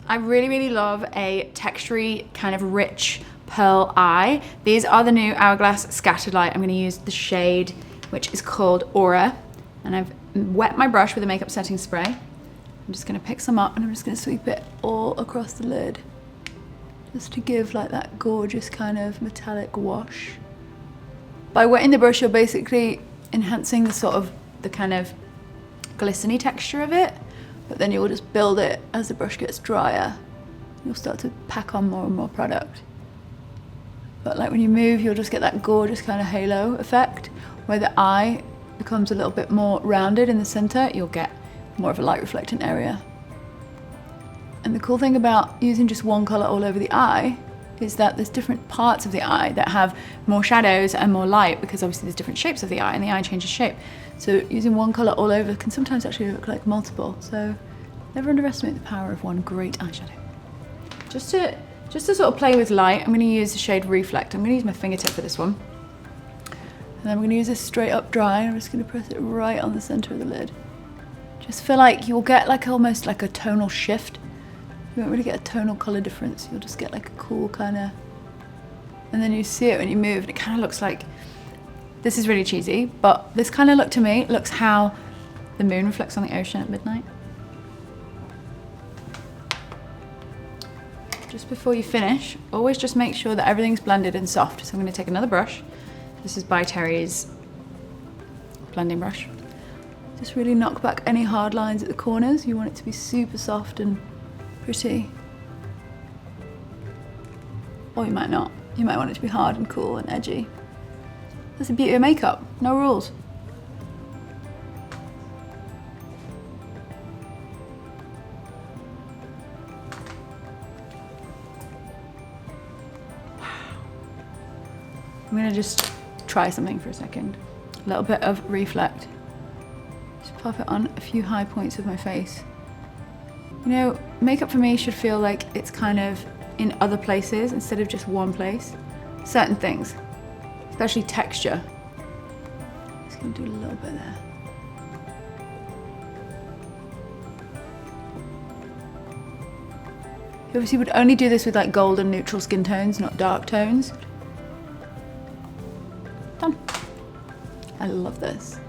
I really, really love a textury kind of rich pearl eye. These are the new Hourglass Scattered Light. I'm gonna use the shade, which is called Aura. And I've wet my brush with a makeup setting spray. I'm just gonna pick some up and I'm just gonna sweep it all across the lid. Just to give like that gorgeous kind of metallic wash. By wetting the brush, you're basically enhancing the kind of glistening texture of it, but then you'll just build it as the brush gets drier. You'll start to pack on more and more product. But like when you move, you'll just get that gorgeous kind of halo effect, where the eye becomes a little bit more rounded in the center. You'll get more of a light reflectant area. And the cool thing about using just one color all over the eye is that there's different parts of the eye that have more shadows and more light, because obviously there's different shapes of the eye and the eye changes shape. So using one color all over can sometimes actually look like multiple. So never underestimate the power of one great eyeshadow. Just to sort of play with light, I'm gonna use the shade Reflect. I'm gonna use my fingertip for this one. And then I'm gonna use this straight up dry. I'm just gonna press it right on the center of the lid. Just feel like you'll get like almost like a tonal shift. You won't really get a tonal color difference. You'll just get like a cool kind of, and then you see it when you move and it kind of looks like, this is really cheesy, but this kind of look to me looks how the moon reflects on the ocean at midnight. Just before you finish, always just make sure that everything's blended and soft. So I'm going to take another brush. This is by Terry's blending brush. Just really knock back any hard lines at the corners. You want it to be super soft and pretty. Or you might not. You might want it to be hard and cool and edgy. That's the beauty of makeup, no rules. I'm gonna just try something for a second. A little bit of Reflect. Just pop it on a few high points of my face. You know, makeup for me should feel like it's kind of in other places instead of just one place. Certain things, especially texture. Just gonna do a little bit there. You obviously would only do this with like gold and neutral skin tones, not dark tones. Done. I love this.